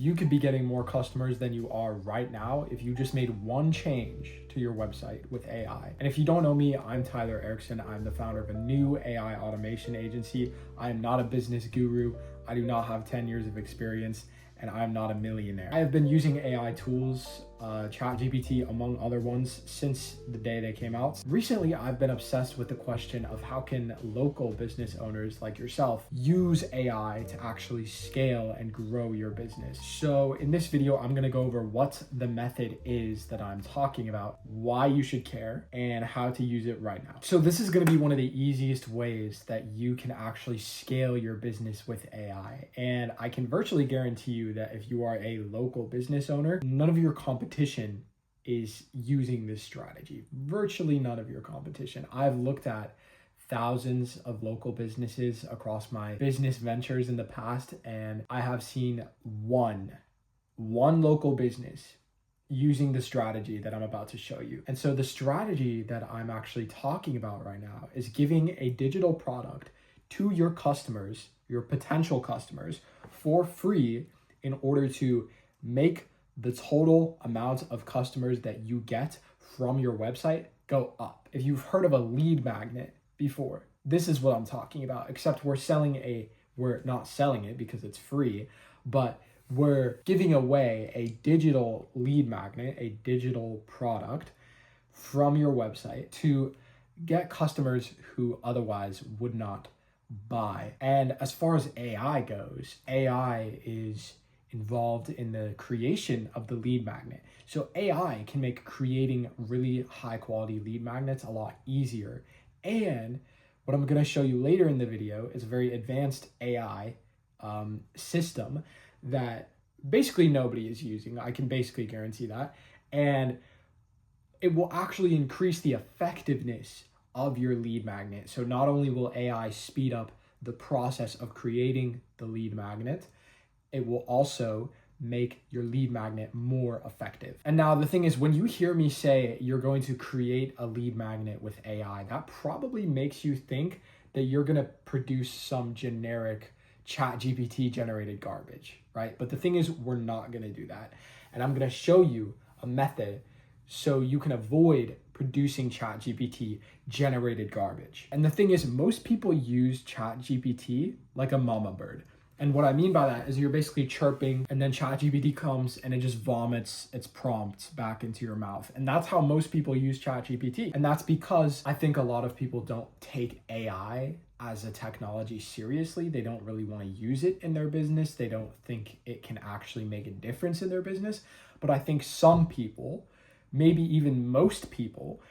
you could be getting more customers than you are right now if you just made one change to your website with AI. And if you don't know me, I'm Tyler Erickson. I'm the founder of a new AI automation agency. I am not a business guru. I do not have 10 years of experience, and I'm not a millionaire. I have been using AI tools, ChatGPT among other ones, since the day they came out. Recently, I've been obsessed with the question of how can local business owners like yourself use AI to actually scale and grow your business. So in this video, I'm gonna go over what the method is that I'm talking about, why you should care, and how to use it right now. So this is gonna be one of the easiest ways that you can actually scale your business with AI. And I can virtually guarantee you that if you are a local business owner, none of your competition is using this strategy. Virtually none of your competition. I've looked at thousands of local businesses across my business ventures in the past, and I have seen one local business using the strategy that I'm about to show you. And so the strategy that I'm actually talking about right now is giving a digital product to your customers, your potential customers, for free in order to make the total amount of customers that you get from your website go up. If you've heard of a lead magnet before, this is what I'm talking about, except we're not selling it because it's free, but we're giving away a digital lead magnet, a digital product from your website to get customers who otherwise would not buy. And as far as AI goes, AI is involved in the creation of the lead magnet. So AI can make creating really high quality lead magnets a lot easier. And what I'm going to show you later in the video is a very advanced AI system that basically nobody is using. I can basically guarantee that. And it will actually increase the effectiveness of your lead magnet. So not only will AI speed up the process of creating the lead magnet, it will also make your lead magnet more effective. And now the thing is, when you hear me say you're going to create a lead magnet with AI, that probably makes you think that you're going to produce some generic ChatGPT generated garbage, right? But the thing is, we're not going to do that. And I'm going to show you a method so you can avoid producing ChatGPT generated garbage. And the thing is, most people use ChatGPT like a mama bird. And what I mean by that is you're basically chirping and then ChatGPT comes and it just vomits its prompts back into your mouth. And that's how most people use ChatGPT. And that's because I think a lot of people don't take AI as a technology seriously. They don't really want to use it in their business. They don't think it can actually make a difference in their business. But I think some people, maybe even most people,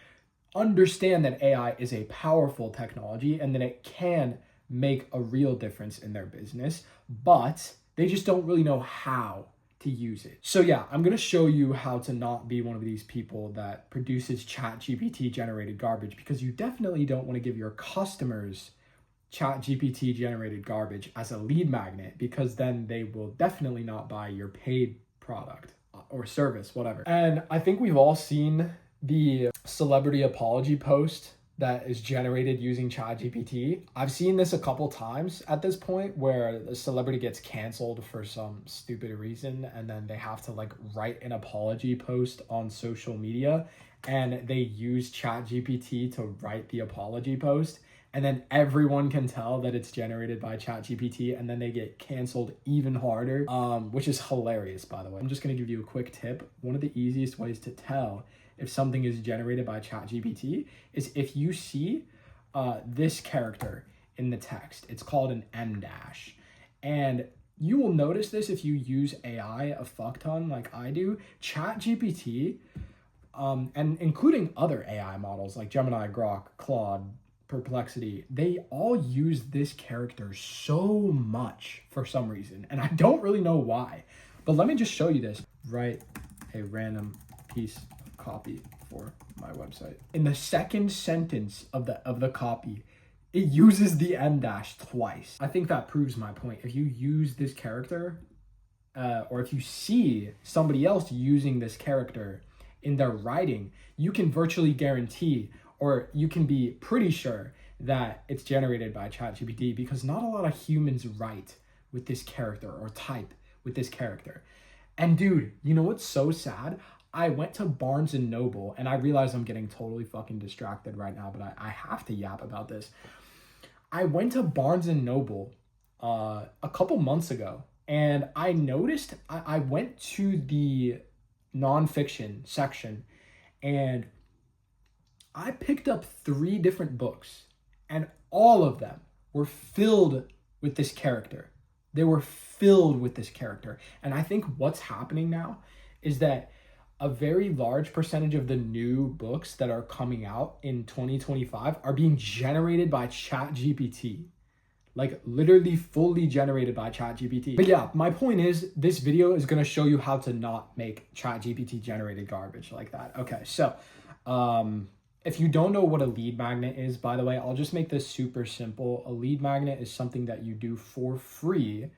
understand that AI is a powerful technology and that it can make a real difference in their business, but they just don't really know how to use it. So yeah, I'm gonna show you how to not be one of these people that produces ChatGPT generated garbage, because you definitely don't want to give your customers ChatGPT generated garbage as a lead magnet, because then they will definitely not buy your paid product or service, whatever. And I think we've all seen the celebrity apology post that is generated using ChatGPT. I've seen this a couple times at this point where the celebrity gets canceled for some stupid reason, and then they have to like write an apology post on social media, and they use ChatGPT to write the apology post, and then everyone can tell that it's generated by ChatGPT, and then they get canceled even harder, which is hilarious, by the way. I'm just gonna give you a quick tip. One of the easiest ways to tell if something is generated by ChatGPT is if you see this character in the text. It's called an M dash. And you will notice this if you use AI a fuck ton like I do. ChatGPT, and including other AI models like Gemini, Grok, Claude, Perplexity, they all use this character so much for some reason. And I don't really know why. But let me just show you this. Write a random piece copy for my website. In the second sentence of the copy, it uses the M dash twice. I think that proves my point. If you use this character, or if you see somebody else using this character in their writing, you can virtually guarantee, or you can be pretty sure that it's generated by ChatGPT, because not a lot of humans write with this character or type with this character. And dude, you know what's so sad? I went to Barnes and Noble, and I realize I'm getting totally fucking distracted right now, but I have to yap about this. I went to Barnes and Noble a couple months ago, and I noticed I went to the nonfiction section, and I picked up 3 different books, and all of them were filled with this character. They were filled with this character. And I think what's happening now is that a very large percentage of the new books that are coming out in 2025 are being generated by ChatGPT. Like literally fully generated by ChatGPT. But yeah, my point is this video is gonna show you how to not make ChatGPT generated garbage like that. Okay, so if you don't know what a lead magnet is, by the way, I'll just make this super simple. A lead magnet is something that you do for free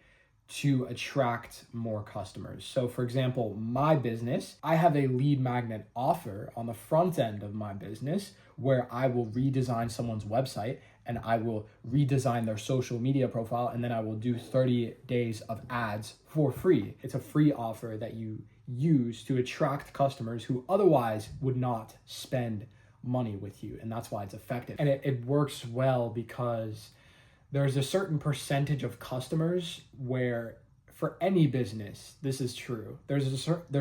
to attract more customers. So for example, my business, I have a lead magnet offer on the front end of my business where I will redesign someone's website and I will redesign their social media profile, and then I will do 30 days of ads for free. It's a free offer that you use to attract customers who otherwise would not spend money with you, and that's why it's effective. And it works well because there's a certain percentage of customers where, for any business, this is true. There's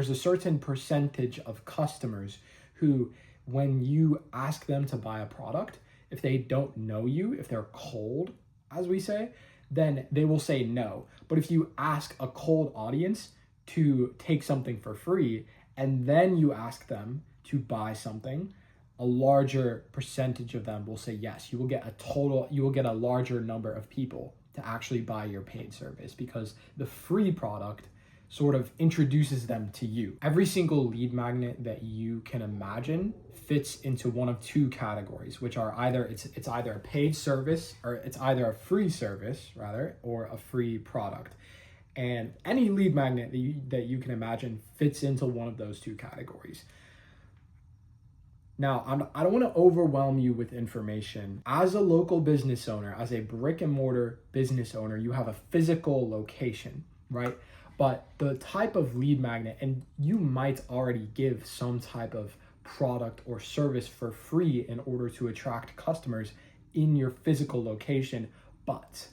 a certain percentage of customers who, when you ask them to buy a product, if they don't know you, if they're cold, as we say, then they will say no. But if you ask a cold audience to take something for free, and then you ask them to buy something, a larger percentage of them will say yes. You will get a larger number of people to actually buy your paid service because the free product sort of introduces them to you. Every single lead magnet that you can imagine fits into one of 2 categories, which are either it's either a paid service, or it's either a free service rather, or a free product. And any lead magnet that you can imagine fits into one of those 2 categories. Now, I don't want to overwhelm you with information. As a local business owner, as a brick and mortar business owner, you have a physical location, right? But the type of lead magnet, and you might already give some type of product or service for free in order to attract customers in your physical location, but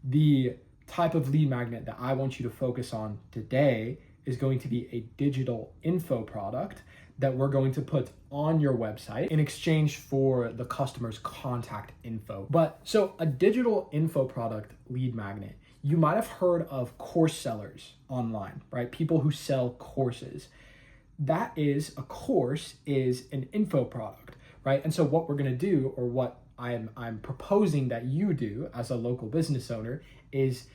the type of lead magnet that I want you to focus on today is going to be a digital info product that we're going to put on your website in exchange for the customer's contact info. But so a digital info product lead magnet, you might have heard of course sellers online, right? People who sell courses. That is, a course is an info product, right? And so what we're gonna do, or what I'm proposing that you do as a local business owner, is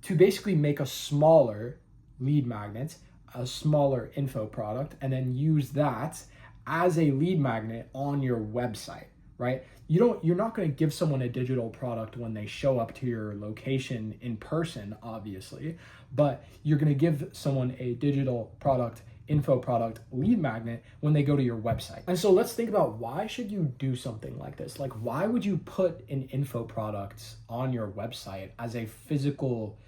to basically make a smaller lead magnet, a smaller info product, and then use that as a lead magnet on your website, right? You're not going to give someone a digital product when they show up to your location in person, obviously, but you're going to give someone a digital product, info product lead magnet when they go to your website. And so let's think about, why should you do something like this? Like, why would you put an info product on your website as a physical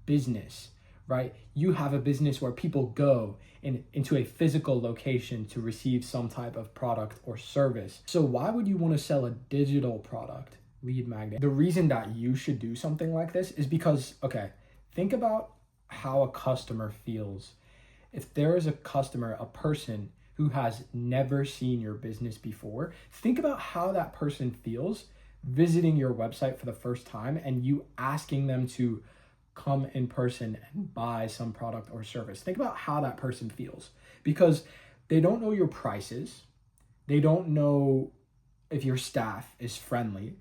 business? Right? You have a business where people go into a physical location to receive some type of product or service. So why would you want to sell a digital product lead magnet? The reason that you should do something like this is because, okay, think about how a customer feels. If there is a customer, a person who has never seen your business before, think about how that person feels visiting your website for the first time and you asking them to come in person and buy some product or service. Think about how that person feels, because they don't know your prices. They don't know if your staff is friendly.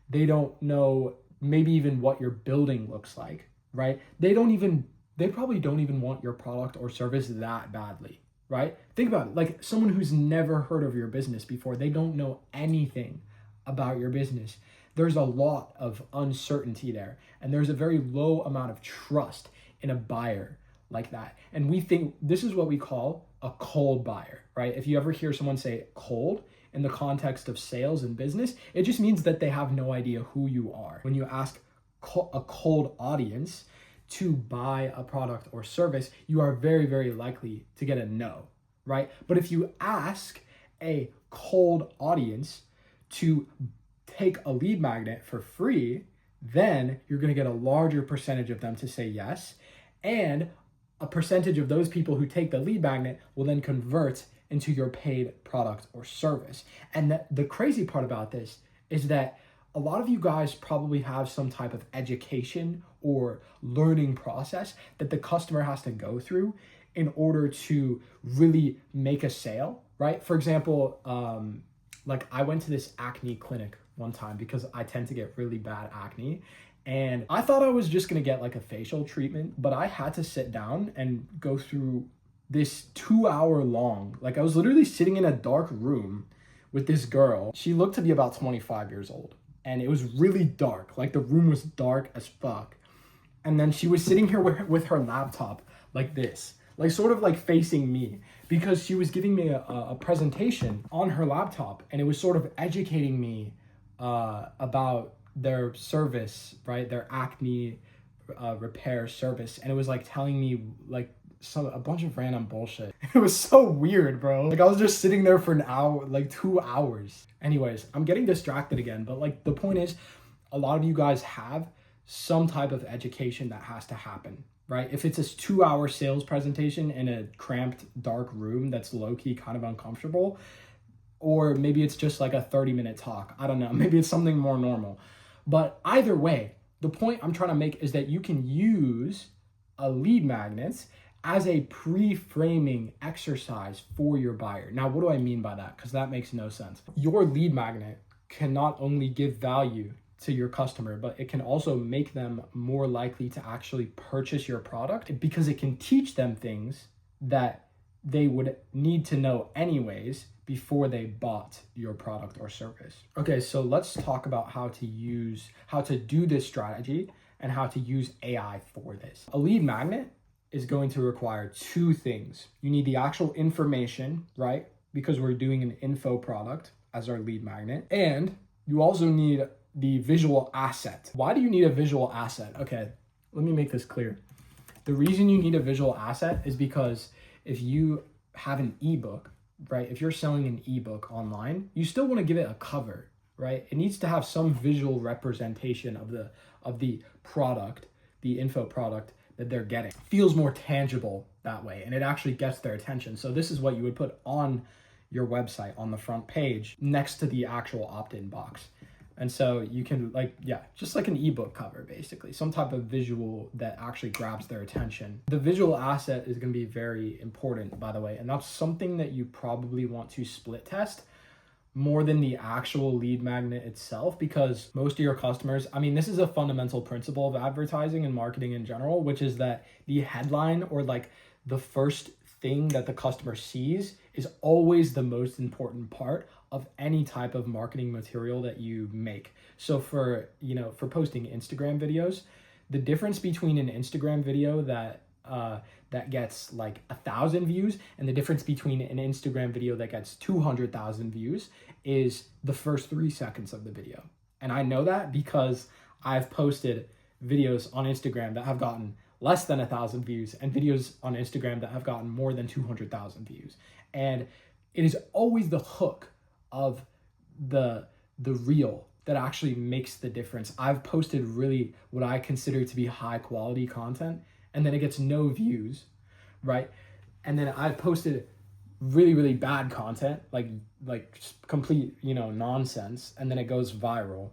They don't know maybe even what your building looks like, right? They probably don't even want your product or service that badly, right? Think about it, like someone who's never heard of your business before. They don't know anything about your business. There's a lot of uncertainty there, and there's a very low amount of trust in a buyer like that. And we think this is what we call a cold buyer, right? If you ever hear someone say cold in the context of sales and business, it just means that they have no idea who you are. When you ask a cold audience to buy a product or service, you are very, very likely to get a no, right? But if you ask a cold audience to take a lead magnet for free, then you're going to get a larger percentage of them to say yes. And a percentage of those people who take the lead magnet will then convert into your paid product or service. And the crazy part about this is that a lot of you guys probably have some type of education or learning process that the customer has to go through in order to really make a sale, right? For example, like I went to this acne clinic one time because I tend to get really bad acne. And I thought I was just gonna get like a facial treatment, but I had to sit down and go through this 2-hour long, like I was literally sitting in a dark room with this girl. She looked to be about 25 years old and it was really dark. Like the room was dark as fuck. And then she was sitting here with her laptop like this, like sort of like facing me, because she was giving me a presentation on her laptop and it was sort of educating me about their service, right? Their acne repair service. And it was like telling me like a bunch of random bullshit. It was so weird, bro. Like I was just sitting there for an hour, like 2 hours. Anyways, I'm getting distracted again, but like the point is, a lot of you guys have some type of education that has to happen, right? If it's a 2-hour sales presentation in a cramped, dark room that's low-key kind of uncomfortable, or maybe it's just like a 30-minute talk. I don't know. Maybe it's something more normal. But either way, the point I'm trying to make is that you can use a lead magnet as a pre-framing exercise for your buyer. Now, what do I mean by that? Because that makes no sense. Your lead magnet can not only give value to your customer, but it can also make them more likely to actually purchase your product because it can teach them things that they would need to know anyways before they bought your product or service. Okay, so let's talk about how to do this strategy and how to use AI for this. A lead magnet is going to require 2 things. You need the actual information, right? Because we're doing an info product as our lead magnet. And you also need the visual asset. Why do you need a visual asset? Okay, let me make this clear. The reason you need a visual asset is because if you have an ebook, right? If you're selling an ebook online, you still want to give it a cover, right? It needs to have some visual representation of the product, the info product that they're getting. It feels more tangible that way, and it actually gets their attention. So this is what you would put on your website on the front page next to the actual opt-in box. And so you can just like an ebook cover, basically, some type of visual that actually grabs their attention. The visual asset is going to be very important, by the way, and that's something that you probably want to split test more than the actual lead magnet itself, because most of your customers, I mean, this is a fundamental principle of advertising and marketing in general, which is that the headline or like the first thing that the customer sees is always the most important part of any type of marketing material that you make. So for posting Instagram videos, the difference between an Instagram video that gets like 1,000 views and the difference between an Instagram video that gets 200,000 views is the first 3 seconds of the video. And I know that because I've posted videos on Instagram that have gotten less than 1,000 views and videos on Instagram that have gotten more than 200,000 views. And it is always the hook of the reel that actually makes the difference. I've posted really what I consider to be high quality content, and then it gets no views, right? And then I've posted really, really bad content, like complete, nonsense, and then it goes viral.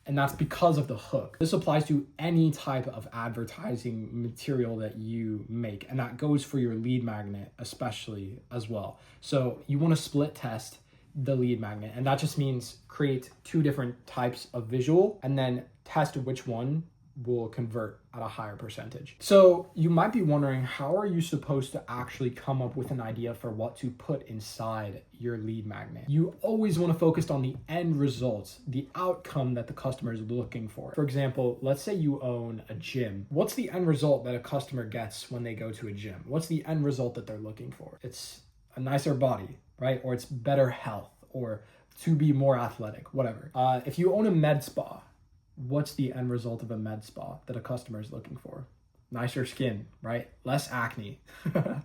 And that's because of the hook. This applies to any type of advertising material that you make, and that goes for your lead magnet especially as well. So you want to split test the lead magnet, and that just means create 2 different types of visual and then test which one will convert at a higher percentage. So you might be wondering, how are you supposed to actually come up with an idea for what to put inside your lead magnet? You always want to focus on the end results, the outcome that the customer is looking for. For example, let's say you own a gym. What's the end result that a customer gets when they go to a gym? What's the end result that they're looking for? It's a nicer body, right? Or it's better health, or to be more athletic, whatever. If you own a med spa, what's the end result of a med spa that a customer is looking for? nicer skin, right? Less acne.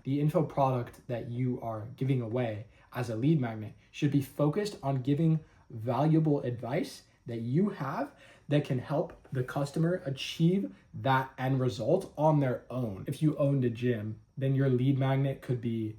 The info product that you are giving away as a lead magnet should be focused on giving valuable advice that you have that can help the customer achieve that end result on their own. If you owned a gym, then your lead magnet could be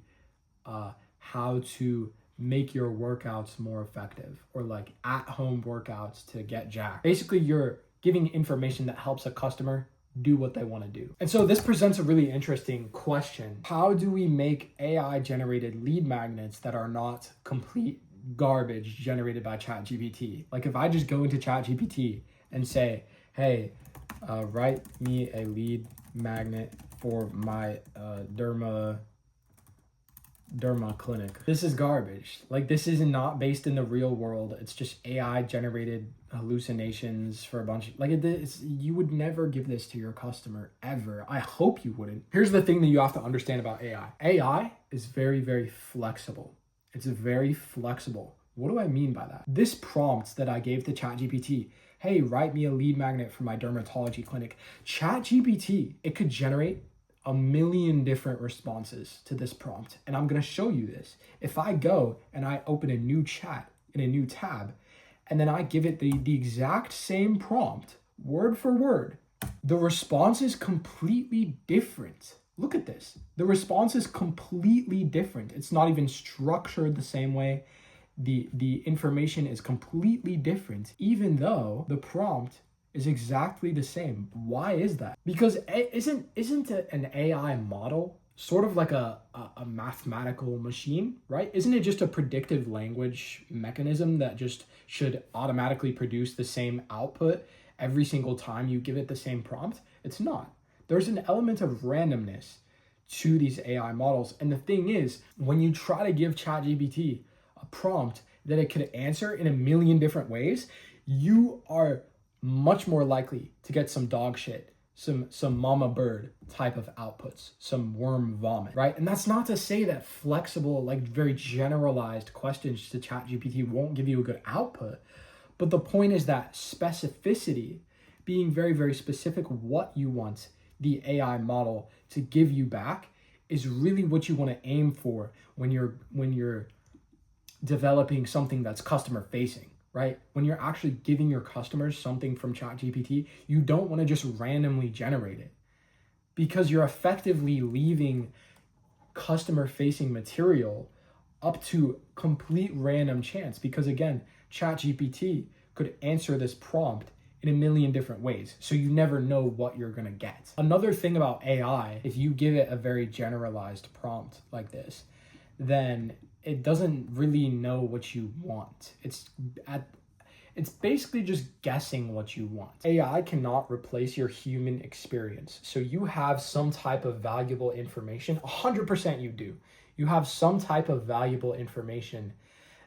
how to make your workouts more effective, or like at-home workouts to get jacked. Basically, you're giving information that helps a customer do what they want to do. And so this presents a really interesting question. How do we make AI generated lead magnets that are not complete garbage generated by ChatGPT? Like if I just go into ChatGPT and say, hey, write me a lead magnet for my derma clinic. This is garbage. Like this is not based in the real world. It's just AI generated hallucinations for a bunch of, like you would never give this to your customer ever. I hope you wouldn't. Here's the thing that you have to understand about AI. AI is very, very flexible. It's very flexible. What do I mean by that? This prompt that I gave to ChatGPT, hey, write me a lead magnet for my dermatology clinic. ChatGPT, it could generate a million different responses to this prompt. And I'm gonna show you this. If I go and I open a new chat in a new tab, and then I give it the exact same prompt, word for word, the response is completely different. Look at this. The response is completely different. It's not even structured the same way. The information is completely different, even though the prompt is exactly the same. Why is that? Because isn't an AI model sort of like a mathematical machine, right? Isn't it just a predictive language mechanism that just should automatically produce the same output every single time you give it the same prompt? It's not. There's an element of randomness to these AI models. And the thing is, when you try to give ChatGPT a prompt that it could answer in a million different ways, you are much more likely to get some dog shit, some mama bird type of outputs, some worm vomit, right? And that's not to say that flexible, like very generalized questions to ChatGPT won't give you a good output. But the point is that specificity, being very, very specific what you want the AI model to give you back, is really what you want to aim for when you're developing something that's customer facing. Right? When you're actually giving your customers something from ChatGPT, you don't want to just randomly generate it, because you're effectively leaving customer-facing material up to complete random chance. Because again, ChatGPT could answer this prompt in a million different ways, so you never know what you're going to get. Another thing about AI, if you give it a very generalized prompt like this, then it doesn't really know what you want. It's basically just guessing what you want. AI cannot replace your human experience. So you have some type of valuable information, 100% you do. You have some type of valuable information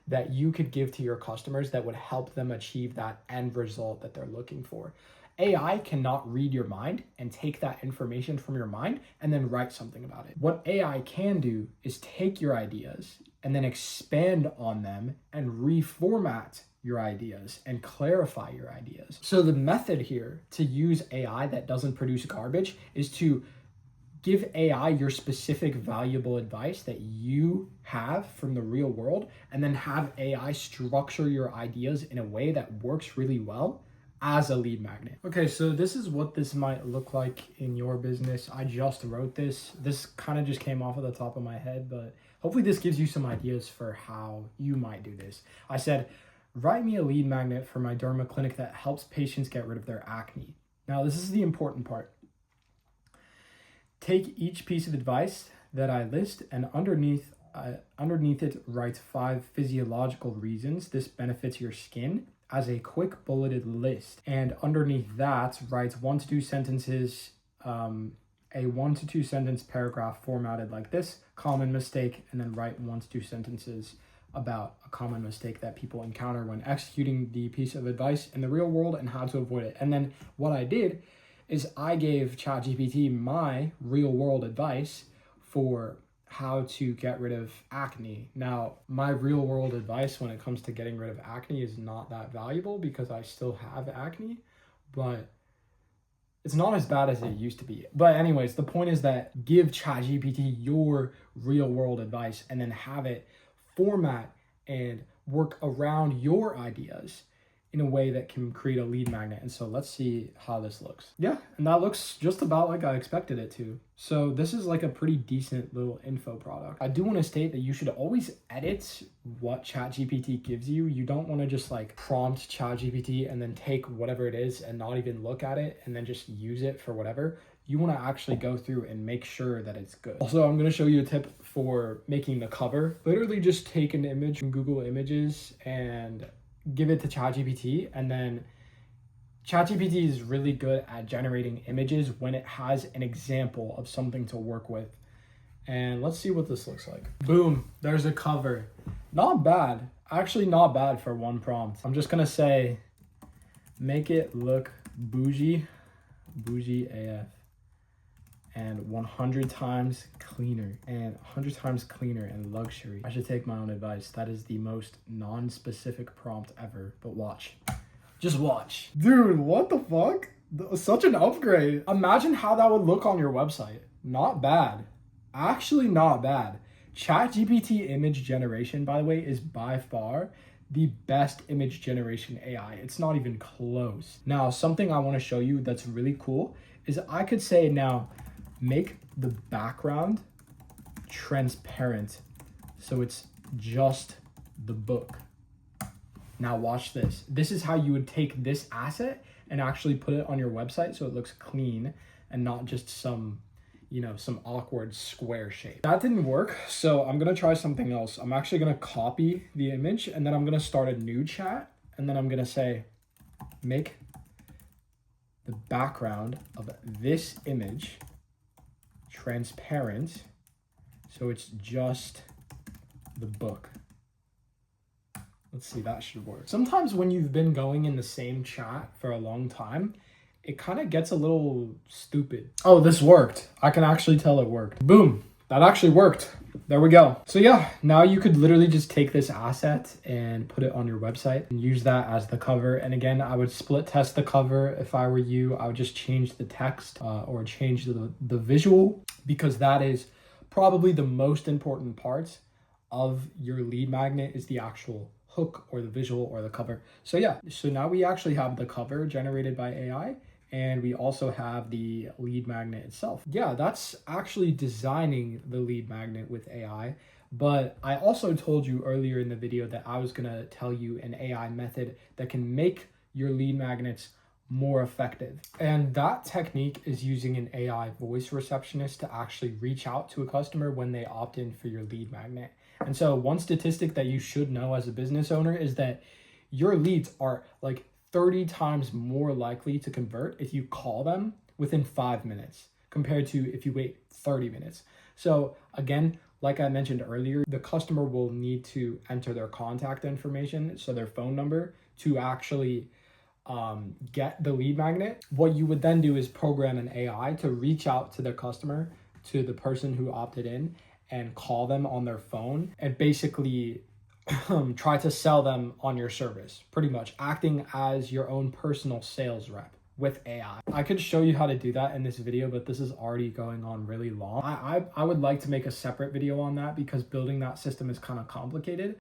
that you could give to your customers that would help them achieve that end result that they're looking for. AI cannot read your mind and take that information from your mind and then write something about it. What AI can do is take your ideas and then expand on them and reformat your ideas and clarify your ideas. So the method here to use AI that doesn't produce garbage is to give AI your specific valuable advice that you have from the real world, and then have AI structure your ideas in a way that works really well as a lead magnet. Okay, so this is what this might look like in your business. I just wrote this. This kind of just came off of the top of my head, but hopefully this gives you some ideas for how you might do this. I said, write me a lead magnet for my derma clinic that helps patients get rid of their acne. Now, this is the important part. Take each piece of advice that I list, and underneath it write 5 physiological reasons this benefits your skin as a quick bulleted list. And underneath that writes 1 to 2 sentences, a 1 to 2 sentence paragraph formatted like this, common mistake, and then write 1 to 2 sentences about a common mistake that people encounter when executing the piece of advice in the real world and how to avoid it. And then what I did is I gave ChatGPT my real world advice for how to get rid of acne. Now, my real world advice when it comes to getting rid of acne is not that valuable because I still have acne, but it's not as bad as it used to be. But anyways, the point is that give ChatGPT your real world advice and then have it format and work around your ideas in a way that can create a lead magnet. And so let's see how this looks. Yeah, and that looks just about like I expected it to. So this is like a pretty decent little info product. I do want to state that you should always edit what ChatGPT gives you. You don't want to just like prompt ChatGPT and then take whatever it is and not even look at it and then just use it for whatever. You want to actually go through and make sure that it's good. Also, I'm going to show you a tip for making the cover. Literally just take an image from Google Images and give it to ChatGPT, and then ChatGPT is really good at generating images when it has an example of something to work with. And let's see what this looks like. Boom, there's a cover. Not bad. Actually not bad for one prompt. I'm just gonna say, make it look bougie AF, and 100 times cleaner, and 100 times cleaner and luxury. I should take my own advice. That is the most non-specific prompt ever, but watch. Just watch. Dude, what the fuck? Such an upgrade. Imagine how that would look on your website. Not bad. Actually not bad. ChatGPT image generation, by the way, is by far the best image generation AI. It's not even close. Now, something I want to show you that's really cool is I could say now, make the background transparent so it's just the book. Now watch this. This is how you would take this asset and actually put it on your website so it looks clean and not just some, some awkward square shape. That didn't work, so I'm gonna try something else. I'm actually gonna copy the image and then I'm gonna start a new chat and then I'm gonna say, make the background of this image transparent so it's just the book. Let's see, that should work. Sometimes when you've been going in the same chat for a long time, it kind of gets a little stupid. Oh, this worked. I can actually tell it worked. Boom, that actually worked. There we go. So yeah, now you could literally just take this asset and put it on your website and use that as the cover. And again, I would split test the cover. If I were you, I would just change the text or change the visual, because that is probably the most important part of your lead magnet, is the actual hook or the visual or the cover. So yeah, so now we actually have the cover generated by AI, and we also have the lead magnet itself. Yeah, that's actually designing the lead magnet with AI. But I also told you earlier in the video that I was gonna tell you an AI method that can make your lead magnets more effective. And that technique is using an AI voice receptionist to actually reach out to a customer when they opt in for your lead magnet. And so one statistic that you should know as a business owner is that your leads are like 30 times more likely to convert if you call them within 5 minutes compared to if you wait 30 minutes. So again, like I mentioned earlier, the customer will need to enter their contact information, so their phone number, to actually get the lead magnet. What you would then do is program an AI to reach out to the customer, to the person who opted in, and call them on their phone and basically try to sell them on your service, pretty much acting as your own personal sales rep with AI. I could show you how to do that in this video, but this is already going on really long. I would like to make a separate video on that because building that system is kind of complicated.